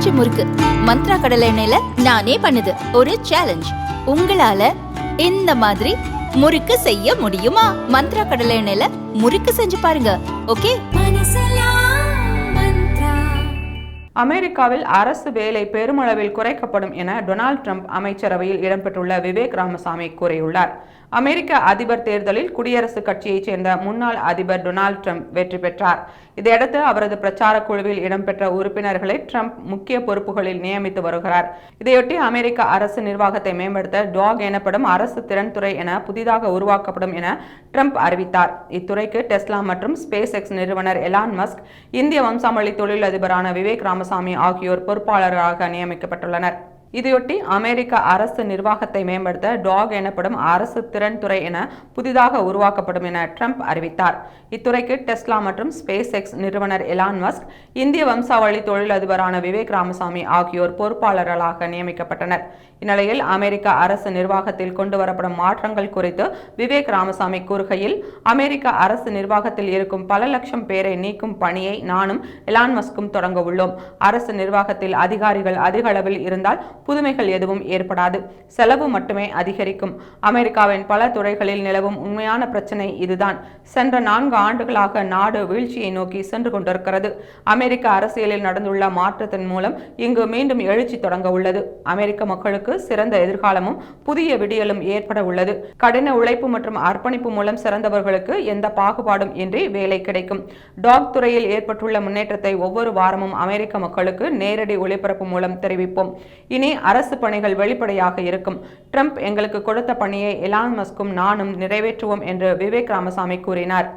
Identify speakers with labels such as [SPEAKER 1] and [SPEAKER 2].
[SPEAKER 1] பஞ்சு முறுக்கு மந்த்ரா கடலை எண்ணெயில நானே பண்ணுது. ஒரு சேலஞ்ச், உங்களால இந்த மாதிரி முறுக்கு செய்ய முடியுமா? மந்த்ரா கடலை எண்ணெயில முறுக்கு செஞ்சு பாருங்க. ஓகே.
[SPEAKER 2] அமெரிக்காவில் அரசு வேலை பெருமளவில் குறைக்கப்படும் என டொனால்ட் ட்ரம்ப் அமைச்சரவையில் இடம்பெற்றுள்ள விவேக் ராமசாமி கூறியுள்ளார். அமெரிக்க அதிபர் தேர்தலில் குடியரசுக் கட்சியைச் சேர்ந்த முன்னாள் அதிபர் டொனால்ட் ட்ரம்ப் வெற்றி பெற்றார். இதையடுத்து அவரது பிரச்சார குழுவில் இடம்பெற்ற உறுப்பினர்களை ட்ரம்ப் முக்கிய பொறுப்புகளில் நியமித்து வருகிறார். இதையொட்டி அமெரிக்க அரசு நிர்வாகத்தை மேம்படுத்த டாக் எனப்படும் அரசு திறன்துறை என புதிதாக உருவாக்கப்படும் என ட்ரம்ப் அறிவித்தார். இத்துறைக்கு டெஸ்லா மற்றும் ஸ்பேஸ் எக்ஸ் நிறுவனர் எலான் மஸ்க், இந்திய வம்சாவளி தொழிலதிபரான விவேக் ராமசாமி ஆகியோர் பொறுப்பாளர்களாக நியமிக்கப்பட்டுள்ளனர். இதையொட்டி அமெரிக்க அரசு நிர்வாகத்தை மேம்படுத்த டாக் எனப்படும் அரசு திறன்துறை என புதிதாக உருவாக்கப்படும் என ட்ரம்ப் அறிவித்தார். இத்துறைக்கு டெஸ்லா மற்றும் ஸ்பேஸ் எக்ஸ் நிறுவனர் எலான் மஸ்க், இந்திய வம்சாவளி தொழிலதிபரான விவேக் ராமசாமி ஆகியோர் பொறுப்பாளர்களாக நியமிக்கப்பட்டனர். இந்நிலையில் அமெரிக்க அரசு நிர்வாகத்தில் கொண்டு வரப்படும் மாற்றங்கள் குறித்து விவேக் ராமசாமி கூறுகையில், அமெரிக்க அரசு நிர்வாகத்தில் இருக்கும் பல லட்சம் பேரை நீக்கும் பணியை நானும் எலான் மஸ்கும் தொடங்க உள்ளோம். அரசு நிர்வாகத்தில் அதிகாரிகள் அதிக அளவில் இருந்தால் புதுமைகள் எதுவும் ஏற்படாது, செலவு மட்டுமே அதிகரிக்கும். அமெரிக்காவின் பல துறைகளில் நிலவும் உண்மையான பிரச்சனை இதுதான். சென்ற 4 ஆண்டுகளாக நாடு வீழ்ச்சியை நோக்கி சென்று கொண்டிருக்கிறது. அமெரிக்க அரசியலில் நடந்துள்ள மாற்றத்தின் மூலம் இங்கு மீண்டும் எழுச்சி தொடங்க உள்ளது. அமெரிக்க மக்களுக்கு சிறந்த எதிர்காலமும் புதிய விடியலும் ஏற்பட உள்ளது. கடின உழைப்பு மற்றும் அர்ப்பணிப்பு மூலம் சிறந்தவர்களுக்கு எந்த பாகுபாடும் இன்றி வேலை கிடைக்கும். டாக் துறையில் ஏற்பட்டுள்ள முன்னேற்றத்தை ஒவ்வொரு வாரமும் அமெரிக்க மக்களுக்கு நேரடி ஒளிபரப்பு மூலம் தெரிவிப்போம். இனி அரசு பணிகள் வெளிப்படையாக இருக்கும். ட்ரம்ப் எங்களுக்கு கொடுத்த பணியை எலான் மஸ்கும் நானும் நிறைவேற்றுவோம் என்று விவேக் ராமசாமி கூறினார்.